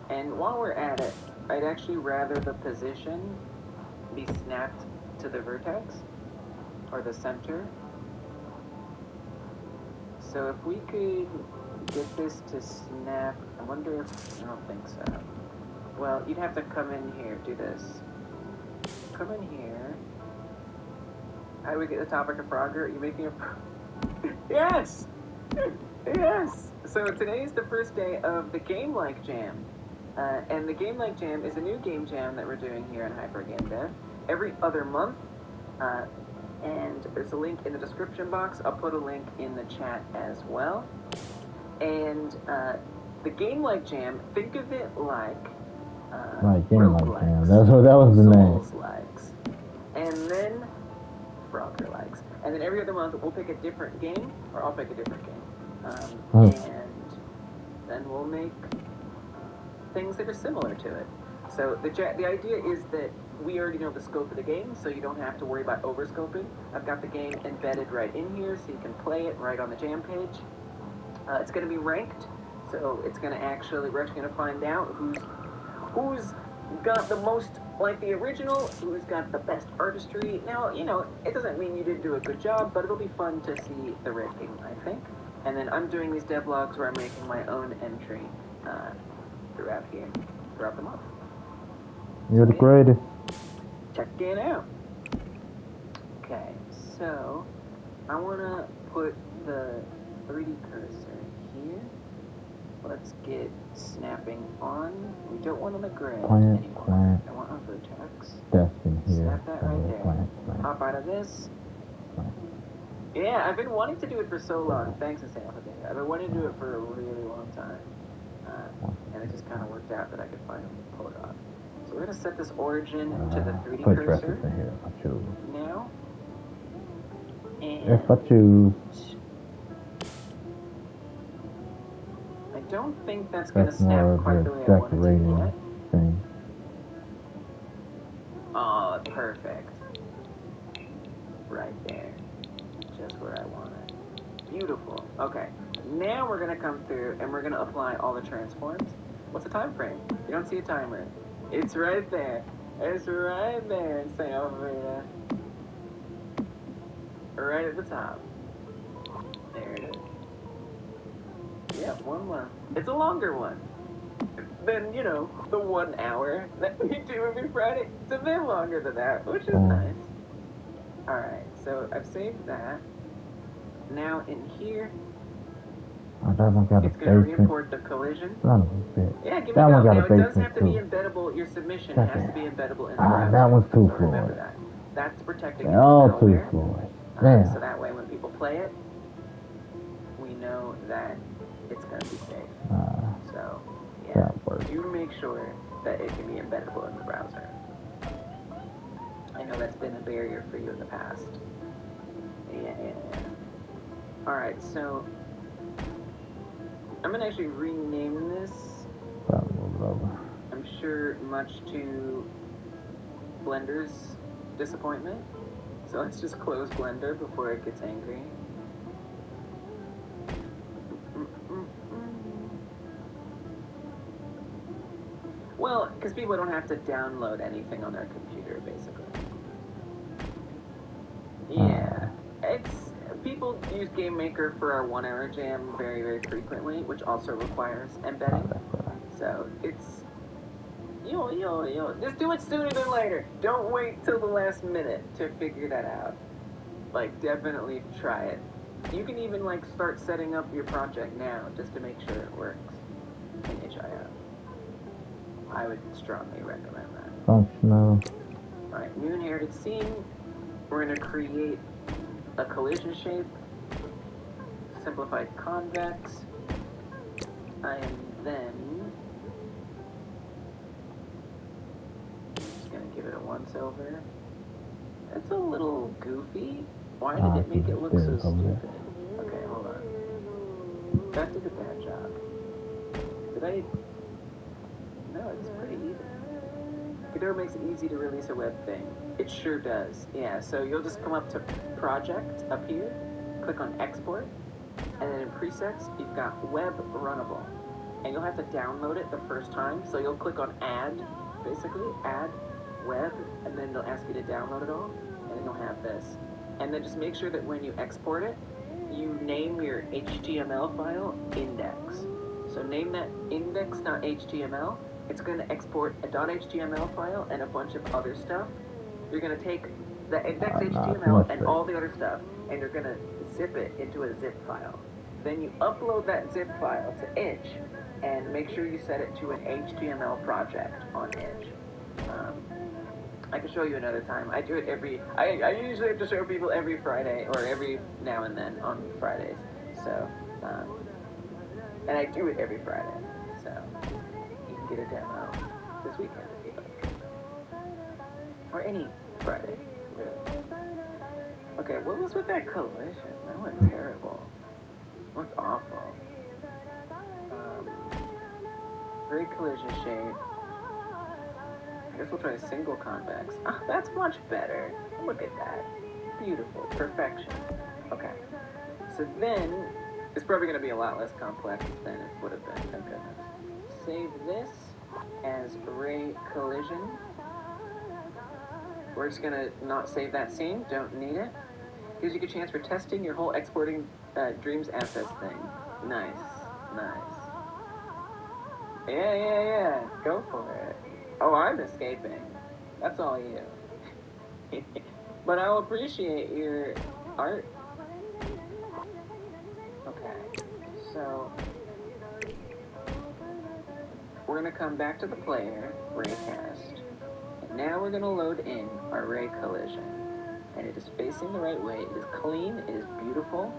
And while we're at it, I'd actually rather the position be snapped to the vertex, or the center. So if we could get this to snap, I wonder if, I don't think so. Well, you'd have to come in here, do this. Come in here. How do we get the topic of Frogger? Are you making a... Yes! Yes! So today is the first day of the Game Like Jam. And the Game Like Jam is a new game jam that we're doing here in Hypergame Dev every other month. And there's a link in the description box. I'll put a link in the chat as well. And the Game Like Jam, think of it like Game Like Jam. That was the name. Souls-likes. And then Frogger likes. And then every other month we'll pick a different game, or I'll pick a different game. And then we'll make things that are similar to it. So the idea is that we already know the scope of the game, so you don't have to worry about overscoping. I've got the game embedded right in here, so you can play it right on the jam page. It's going to be ranked, so it's going to actually, we're actually going to find out who's got the most like the original, who's got the best artistry. Now, it doesn't mean you didn't do a good job, but it'll be fun to see the ranking, I think. And then I'm doing these devlogs where I'm making my own entry throughout the month. You're the greatest. Check it out. Okay, so I want to put the 3D cursor here. Let's get snapping on. We don't want on the grid anymore. I want on vertex. Destiny here. Snap that right there. Hop out of this. Yeah, I've been wanting to do it for so long. Thanks to Sam for that. I've been wanting to do it for a really long time. And it just kind of worked out that I could finally pull it off. So we're gonna set this origin to the 3D put cursor dresses in here if I choose. now. And If I choose, I don't think that's gonna that's more snap of quite a the way I want it to decorating yet. thing. Oh, perfect. Right there. Just where I want it. Beautiful. Okay. Now we're gonna come through and we're gonna apply all the transforms. What's the time frame? You don't see a timer. It's right there. It's right there in St. Alfreda. Right at the top. There it is. Yep, 1 month. It's a longer one than, the 1 hour that we do every Friday. It's a bit longer than that, which is nice. Alright, so I've saved that. Now in here, That one got a it's going to basement. re-import the collision. Son of a bitch. Yeah, give me That go. one got Now, a it does basement have to be too. embeddable. Your submission has to be embeddable in the Ah, browser. that one's too So remember fluid. that. That's protecting They're all too malware. fluid. So Yeah. that way when people play it, we know that it's going to be safe. So, yeah, that works. do make sure that it can be embeddable in the browser. I know that's been a barrier for you in the past. Yeah. Alright, so I'm going to actually rename this. I'm sure much to Blender's disappointment. So let's just close Blender before it gets angry. Well, because people don't have to download anything on their computer, basically. Yeah, people use GameMaker for our 1 hour jam very, very frequently, which also requires embedding. So it's just do it sooner than later. Don't wait till the last minute to figure that out. Like, definitely try it. You can even start setting up your project now just to make sure it works in HIO. I would strongly recommend that. Functional. Alright, new inherited scene. We're going to create a collision shape, simplified convex, and then just going to give it a once over. It's a little goofy. Why did it make it look so stupid? Okay, hold on. That did a bad job. No, it's pretty even. Godot makes it easy to release a web thing. It sure does. Yeah, so you'll just come up to Project up here, click on Export, and then in Presets, you've got Web Runnable. And you'll have to download it the first time, so you'll click on Add, basically, Add Web, and then it'll ask you to download it all, and then you'll have this. And then just make sure that when you export it, you name your HTML file index. So name that index.html. It's going to export a .html file and a bunch of other stuff. You're going to take the index.html and all the other stuff, and you're going to zip it into a zip file. Then you upload that zip file to Itch, and make sure you set it to an HTML project on Itch. I can show you another time. I do it I usually have to show people every Friday, or every now and then on Fridays. So, and I do it every Friday. So, you can get a demo this weekend if you'd like. Or any Friday, really. Okay, what was with that collision? That went terrible. It looked awful. Very collision shape. I guess we'll try a single convex. Ah, that's much better. Look at that. Beautiful. Perfection. Okay. So then, it's probably going to be a lot less complex than it would have been. Thank goodness. Save this as Ray Collision. We're just going to not save that scene. Don't need it. Gives you a chance for testing your whole exporting Dreams assets thing. Nice. Yeah. Go for it. Oh, I'm escaping. That's all you. But I'll appreciate your art. Okay, so we're going to come back to the player, Raycast, and now we're going to load in our Ray Collision. And it is facing the right way, it is clean, it is beautiful,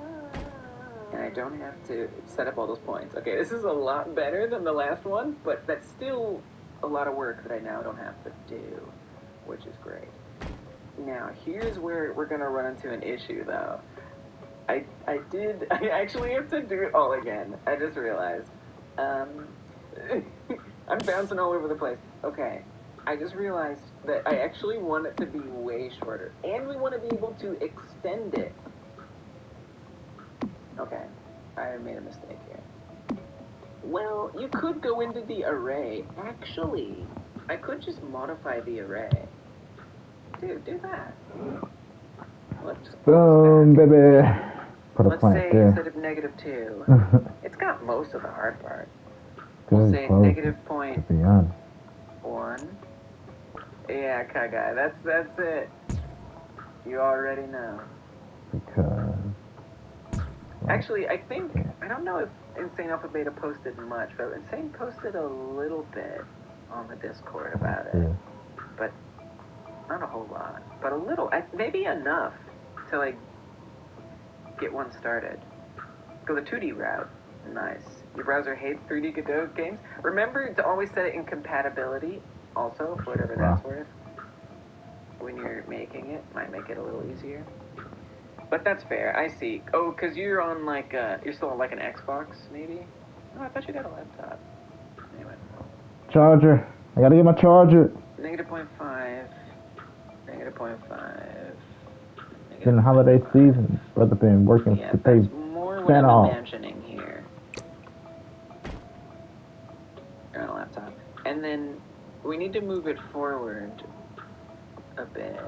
and I don't have to set up all those points. Okay, this is a lot better than the last one, but that's still a lot of work that I now don't have to do, which is great. Now, here's where we're going to run into an issue, though. I actually have to do it all again. I just realized. I'm bouncing all over the place. Okay. I just realized that I actually want it to be way shorter. And we want to be able to extend it. Okay. I made a mistake here. Well, you could go into the array. Actually, I could just modify the array. Dude, do that. Let's Boom, baby. Put a Let's plant say there. instead of -2, it's got most of the hard part. Good, We'll say close, negative to point be honest. 1. Yeah, Kagai, that's it. You already know. Because... Actually, I think, I don't know if Insane Alpha Beta posted much, but Insane posted a little bit on the Discord about it. But not a whole lot. But a little, maybe enough to, like, get one started. Go the 2D route. Nice. Your browser hates 3D Godot games. Remember to always set it in compatibility, also, for whatever that's worth. When you're making it, might make it a little easier. But that's fair, I see. Oh, because you're on, like, you're still on, like, an Xbox, maybe? Oh, I thought you got a laptop. Anyway. Charger. I gotta get my charger. -0.5. -0.5. It's been the holiday season. Brother been working to pay more what Santa I'm off. imagining here. You're on a laptop. And then we need to move it forward a bit.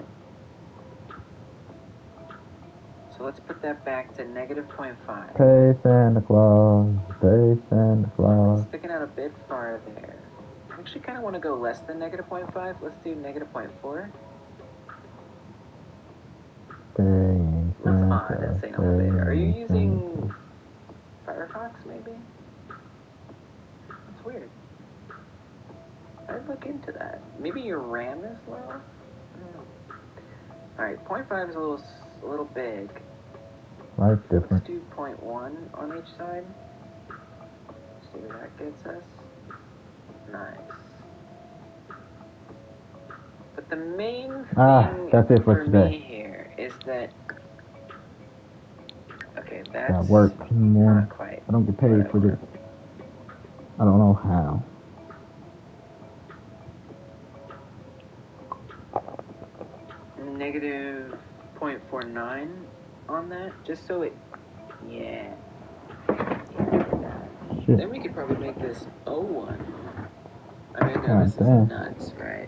So let's put that back to -0.5. Pay Santa Claus. Pay Santa Claus. Sticking out a bit farther. I actually kind of want to go less than -0.5. Let's do -0.4. What's odd in St. Elevator? Are you using Firefox, maybe? That's weird. I'd look into that. Maybe your RAM is low? I don't know. Alright, 0.5 is a little big. Life's different. Let's do 0.1 on each side. See where that gets us. Nice. But the main thing that's it for today. me here is that... Okay, that's... Got work in the morning. Not quite. I don't get paid for this. I don't know how. -0.49 on that, just so it... Yeah. Shit. Then we could probably make this 0.1. I mean, God this damn. is nuts, right?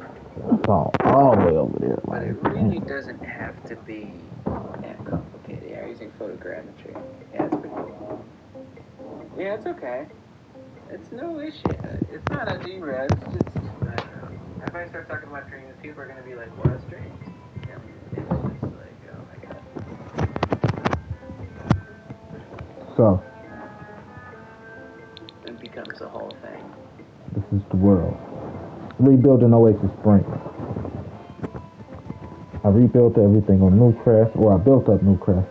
It's all the way over there. But it really doesn't have to be that complicated. Yeah, using photogrammetry. Yeah, it's pretty cool. Yeah, it's okay. It's no issue. It's not a zero. It's just, I don't know. If I start talking about dreams, people are going to be like, what is dreams? And it's just like, oh my god. So, It becomes a whole thing. this is the world. Rebuilding Oasis Spring. I rebuilt everything on Newcrest, or I built up Newcrest.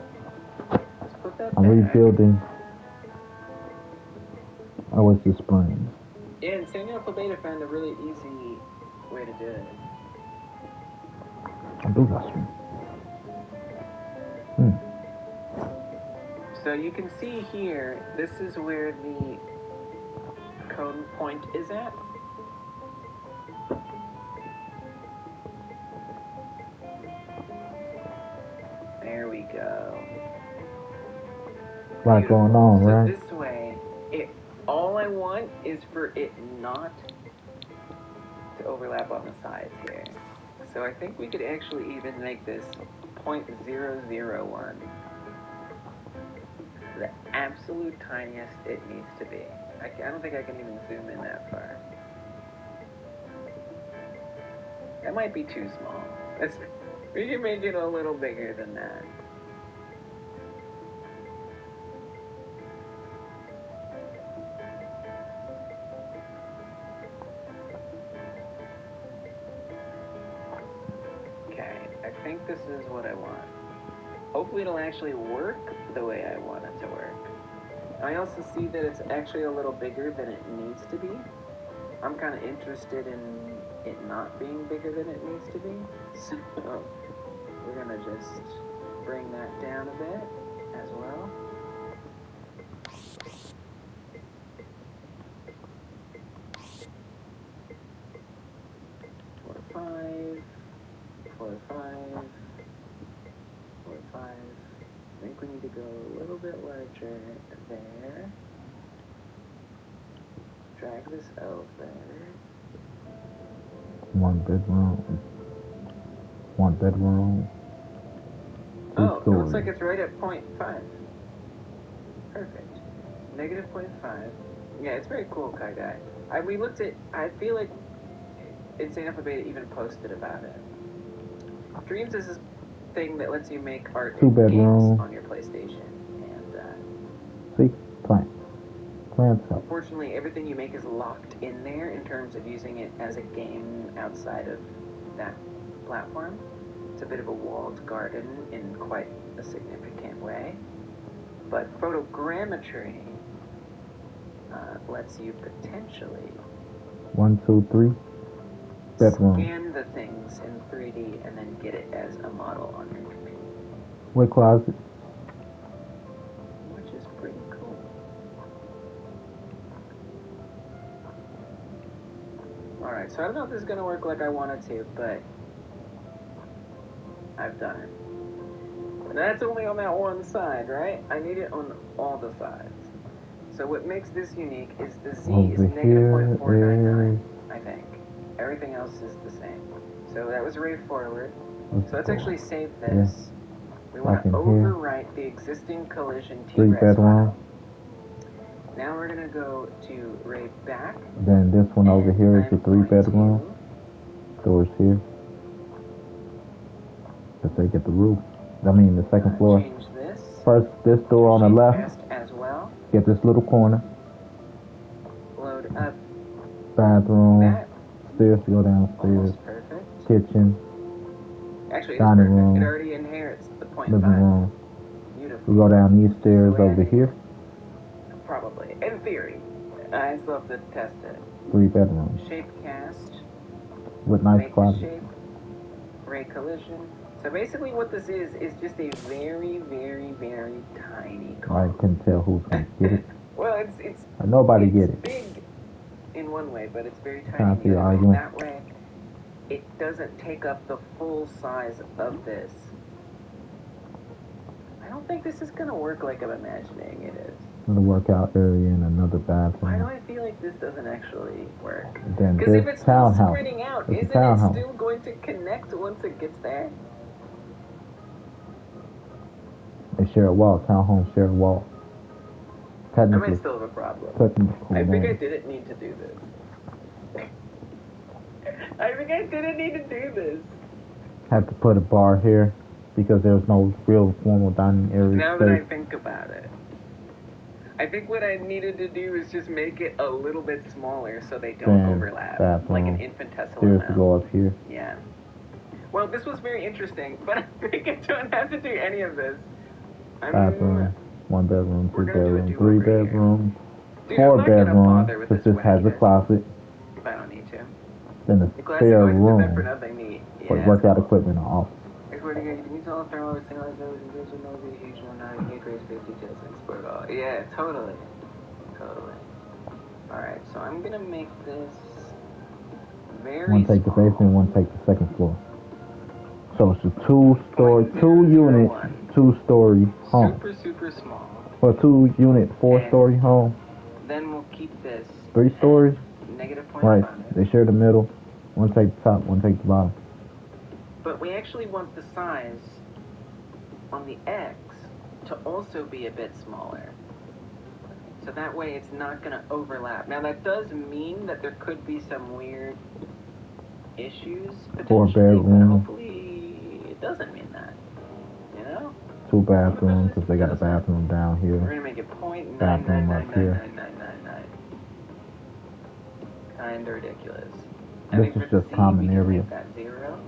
Let's put that I'm back. rebuilding Oasis Springs. Yeah, and Insane Alpha Beta found a really easy way to do it. I do got some. So you can see here, this is where the code point is at. There we go. A lot going on, so right? This way, all I want is for it not to overlap on the sides here. So I think we could actually even make this 0.001. The absolute tiniest it needs to be. I don't think I can even zoom in that far. That might be too small. We can make it a little bigger than that. Okay, I think this is what I want. Hopefully it'll actually work the way I want it to work. I also see that it's actually a little bigger than it needs to be. I'm kind of interested in it not being bigger than it needs to be. So we're gonna just bring that down a bit as well. Four, five, 4, 5, 4, 5. I think we need to go a little bit larger there. Drag this over. 1 bedroom. 1 bedroom. 2 Oh, it stories. looks like it's right at 0.5. Perfect. Negative 0.5. Yeah, it's very cool, Kai Guy. We looked at, I feel like Insane Alpha Beta even posted about it. Dreams is this thing that lets you make art 2 and bedroom. games on your PlayStation. And See? Plants. Plants help. unfortunately, everything you make is locked in there in terms of using it as a game outside of that platform. It's a bit of a walled garden in quite a significant way. But photogrammetry lets you potentially 1, 2, 3. Bedroom. scan the things in 3D and then get it as a model on your computer. With closet. Which is pretty cool. Alright, so I don't know if this is going to work like I want it to, but I've done it. And that's only on that one side, right? I need it on all the sides. So what makes this unique is the Z is Over negative here 0.499, is... I think. Everything else is the same. So that was ray forward. So let's go. actually save this. We want Back in to here. overwrite the existing collision 3 T-Rex bedroom. file. Now we're going to go to ray back. Then this one over and here is the I'm 3 going bedroom. to Doors here. If they get the roof. I mean the second floor. change this. First, this door on the left. Fast as well. Get this little corner. Load up Bathroom. that. Stairs to go downstairs. Almost perfect. Kitchen. Actually, it's Dining perfect. room. It already inherits the 0.5. Living room. Beautiful. We go down these stairs over here. Probably. In theory. I still have to test it. 3 bedrooms. Shape cast. With nice Make the closet. shape. Ray collision. So basically what this is just a very, very, very tiny I car. can tell who's gonna get it. Well, it's Nobody it's get it. big in one way, but it's very Can't tiny see in the other way. argument. That way, it doesn't take up the full size of this. I don't think this is going to work like I'm imagining it is. Another workout area and another Why do bathroom. I feel like this doesn't actually work? Then Because if this it's still townhouse. spreading out, It's a isn't it townhouse. still going to connect once it gets there? They share a wall. Townhomes share a wall. I might Technically. still have a problem. Technical I think I name. didn't need to do this. I think I didn't need to do this. Had to put a bar here because there's no real formal dining area Now that I space. think about it, I think what I needed to do is just make it a little bit smaller so they don't Then overlap, bathroom. like an infinitesimal Stairs to amount. go up here. Yeah. Well, this was very interesting, but I think I don't have to do any of this. Bathroom. 1 bedroom, 2 We're gonna do a bedroom, do-over 3 here. bedrooms, Dude, 4 I'm not gonna bedrooms. bother with Because this this has a wagon closet. if I don't need to. Then a The classic spare always did that for room nothing neat. for Yeah. workout equipment and office. I swear to God, you can tell if thermal single those and there's no huge one not here great space details and export all. Yeah, totally. Totally. Alright, so I'm gonna make this very One take the small. basement, one take the second floor. So it's a 2-story, 0.001. 2-unit, 2-story home. Super, super small. Or 2-unit, 4-story home. Then we'll keep this 3 stories. negative 0.5. Right. They share the middle. One take the top, one take the bottom. But we actually want the size on the X to also be a bit smaller. So that way it's not going to overlap. Now that does mean that there could be some weird issues potentially, 4 bedroom. but hopefully it doesn't mean that. You know? 2 bathrooms, because they got a bathroom down We're here. going to make it Bathroom up here. 0.9999999. Kind of ridiculous. This is just common area. Make that 0.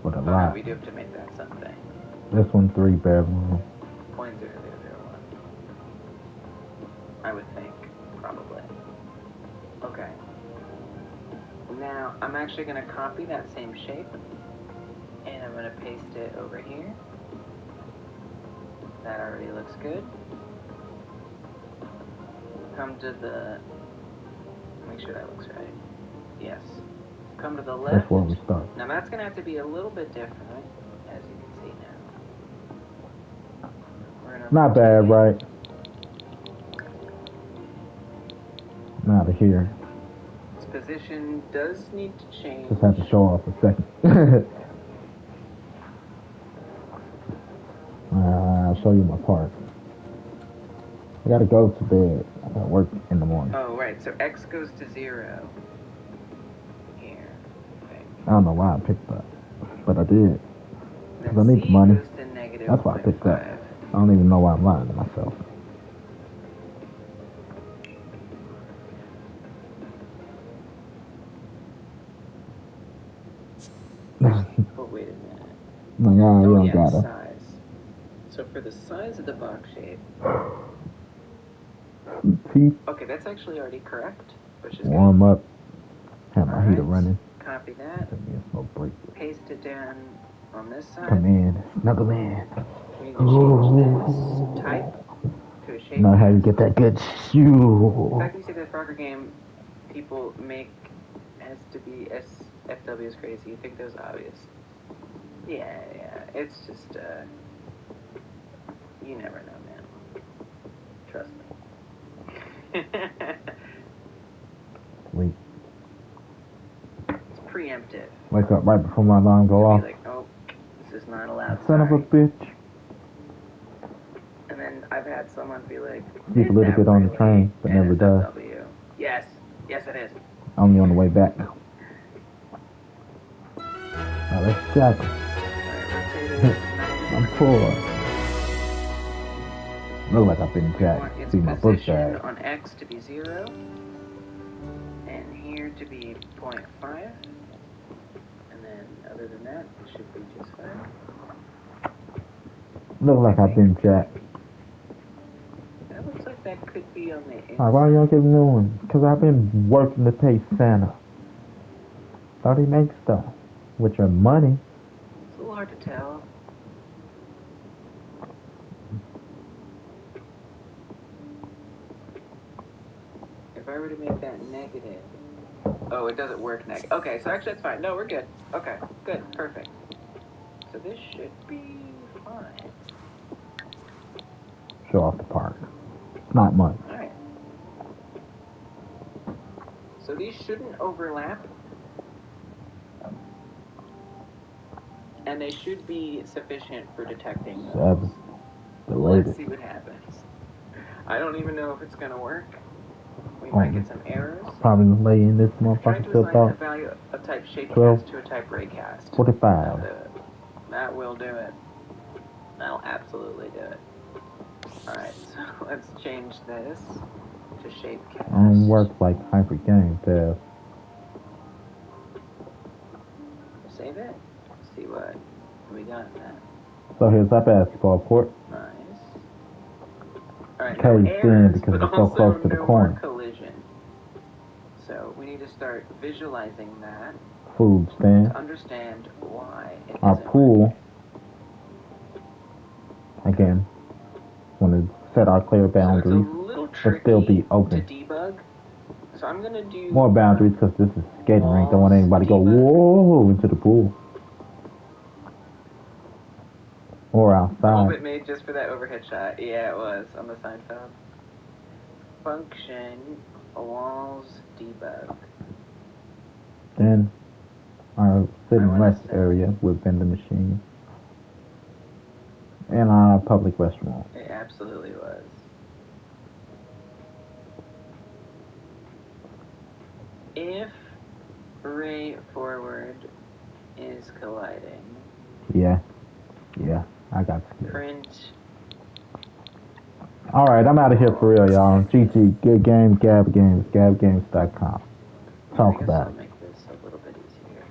For the Oh, no, lot. we do have to make that something. This one 3 bedroom. 0.0001. I would think, probably. Okay. I'm actually going to copy that same shape, and I'm going to paste it over here. That already looks good. Come to the... Make sure that looks right. Yes. Come to the left. That's where we start. Now that's going to have to be a little bit different, as you can see now. Not bad, right? I'm out of here. Its position does need to change. Just have to show off a second. I'll show you my part. I gotta go to bed. I gotta work in the morning. Oh, right. So X goes to 0. Here. Okay. I don't know why I picked that, but I did. Because I need the money. That's why I picked that. I don't even know why I'm lying to myself. Oh, wait a minute. No, yeah, you don't gotta. Size. So for the size of the box shape. Teeth. Okay, that's actually already correct. Which is warm good. Up. Have my heater running. Copy that. Smoke break. Paste it down on this side. Come in. Snuggle in. We need to change this type to a shape. Know how you get that good shoe. The fact that you say that Frogger game people make has to be SFW is crazy. You think that was obvious. Yeah. It's just, you never know, man. Trust me. Wait. It's preemptive. Wake up right before my alarm go off. Like, oh, this is not allowed. Son of a bitch. And then I've had someone be like, sleep a little bit on the train, but never does. Yes, it is. Only on the way back. Now let's check. I'm poor. Look like I've been jacked. See my book bag. On X to be 0, and here to be 0.5, and then other than that, it should be just fine. Look like I've been jacked. That looks like that could be on the inside. Alright, why y'all get a new one? Because I've been working to pay Santa. Thought he makes stuff with your money. It's a little hard to tell. If I were to make that negative... Oh, it doesn't work negative. Okay, so actually that's fine. No, we're good. Okay, good, perfect. So this should be fine. Show off the park. Not much. Alright. So these shouldn't overlap. And they should be sufficient for detecting those. 7. Let's see what happens. I don't even know if it's going to work. We might get some errors. Probably lay in this motherfucker till about a value of type shape 12 cast to a type ray cast. 45. That will do it. That'll absolutely do it. Alright, so let's change this to shape cast. Work like Hyper Game does. Save it. See what we got in that. So here's our basketball court. Nice. Alright, Caged in because it's so close to the corner. Collision. So we need to start visualizing that. Food stand. To understand why it our isn't pool. Again, want to set our clear boundaries, but still be open. To debug. So I'm gonna do more boundaries because this is skating rink. Don't want anybody to go whoa into the pool or outside. All of it made just for that overhead shot. Yeah, it was on the Seinfeld. Function walls debug. Then our sit and rest area with vending machine. And our public restroom. It absolutely was. If ray forward is colliding. Yeah, I got scared. Print. Alright, I'm out of here for real, y'all. GG, good game, Gab Games, gabgames.com. Talk about it.